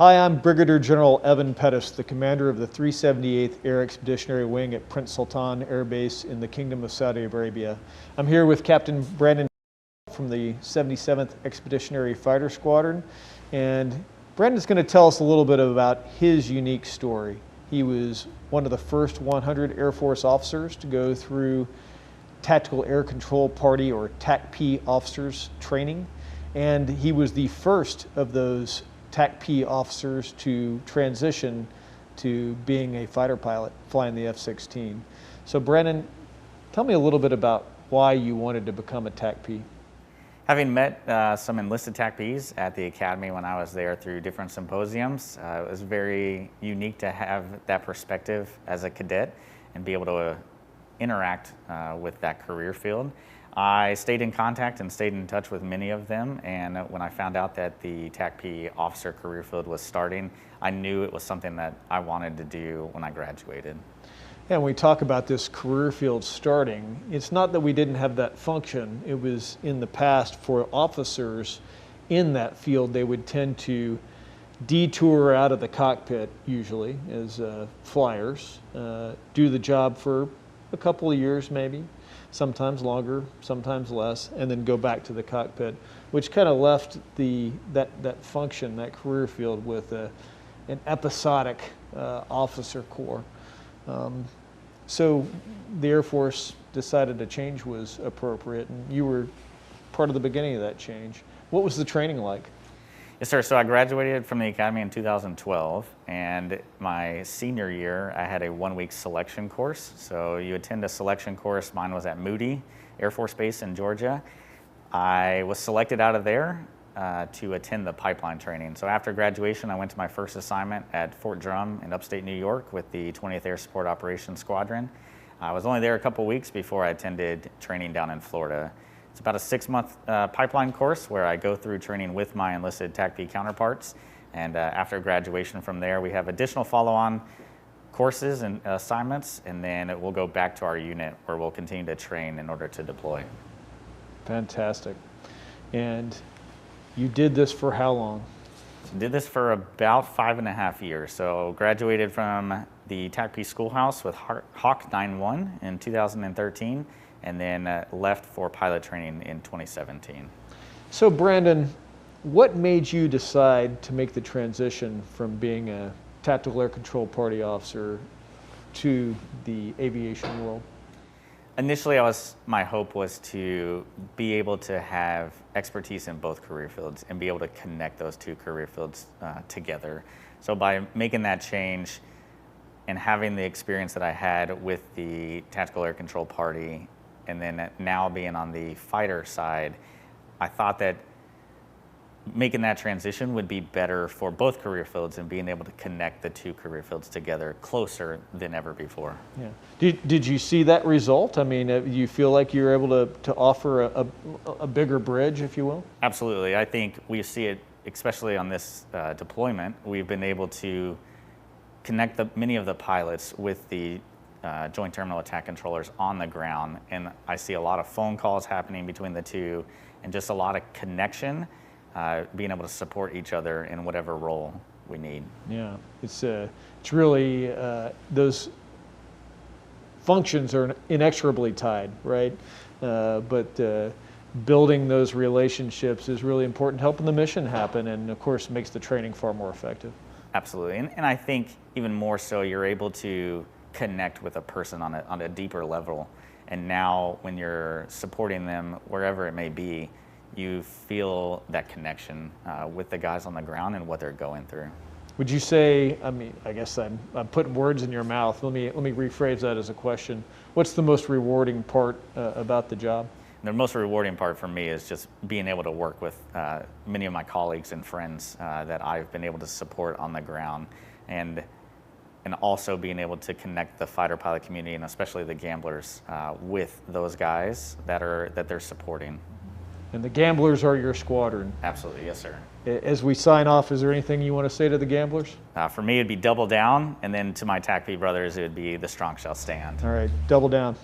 Hi, I'm Brigadier General Evan Pettis, the commander of the 378th Air Expeditionary Wing at Prince Sultan Air Base in the Kingdom of Saudi Arabia. I'm here with Captain Brandon from the 77th Expeditionary Fighter Squadron, and Brandon's going to tell us a little bit about his unique story. He was one of the first 100 Air Force officers to go through Tactical Air Control Party, or TACP officers training, and he was the first of those TACP officers to transition to being a fighter pilot flying the F-16. So Brandon, tell me a little bit about why you wanted to become a TACP. Having met some enlisted TACPs at the academy when I was there through different symposiums, it was very unique to have that perspective as a cadet and be able to interact with that career field. I stayed in contact and stayed in touch with many of them, and when I found out that the TACP officer career field was starting, I knew it was something that I wanted to do when I graduated. And we talk about this career field starting. It's not that we didn't have that function. It was in the past for officers in that field, they would tend to detour out of the cockpit usually as flyers, do the job for a couple of years maybe, sometimes longer, sometimes less, and then go back to the cockpit, which kind of left that function, that career field, with an episodic officer corps. So the Air Force decided a change was appropriate, and you were part of the beginning of that change. What was the training like? Yes, sir. So I graduated from the academy in 2012, and my senior year, I had a one-week selection course. So you attend a selection course. Mine was at Moody Air Force Base in Georgia. I was selected out of there to attend the pipeline training. So after graduation, I went to my first assignment at Fort Drum in upstate New York with the 20th Air Support Operations Squadron. I was only there a couple weeks before I attended training down in Florida. It's about a 6-month pipeline course where I go through training with my enlisted TACP counterparts. And after graduation from there, we have additional follow-on courses and assignments, and then we'll go back to our unit where we'll continue to train in order to deploy. Fantastic. And you did this for how long? So did this for about 5.5 years. So graduated from the TACP schoolhouse with Hawk 9-1 in 2013. And then left for pilot training in 2017. So Brandon, what made you decide to make the transition from being a Tactical Air Control Party officer to the aviation world? Initially, my hope was to be able to have expertise in both career fields and be able to connect those two career fields together. So by making that change and having the experience that I had with the Tactical Air Control Party, and then now being on the fighter side, I thought that making that transition would be better for both career fields and being able to connect the two career fields together closer than ever before. Yeah. Did you see that result? I mean, do you feel like you're able to offer a bigger bridge, if you will? Absolutely. I think we see it, especially on this deployment. We've been able to connect many of the pilots with the Joint Terminal Attack Controllers on the ground, and I see a lot of phone calls happening between the two and just a lot of connection, being able to support each other in whatever role we need. Yeah, it's really, those functions are inexorably tied, right? But building those relationships is really important, helping the mission happen, and of course makes the training far more effective. Absolutely, and I think even more so, you're able to connect with a person on a deeper level, and now when you're supporting them wherever it may be, you feel that connection with the guys on the ground and what they're going through. Would you say, I mean, I guess I'm putting words in your mouth. Let me rephrase that as a question. What's the most rewarding part about the job? The most rewarding part for me is just being able to work with many of my colleagues and friends that I've been able to support on the ground, and also being able to connect the fighter pilot community, and especially the gamblers, with those guys that they're supporting. And the gamblers are your squadron. Absolutely, yes, sir. As we sign off, is there anything you want to say to the gamblers? For me, it'd be double down, and then to my TACP brothers, it would be the strong shall stand. All right, double down.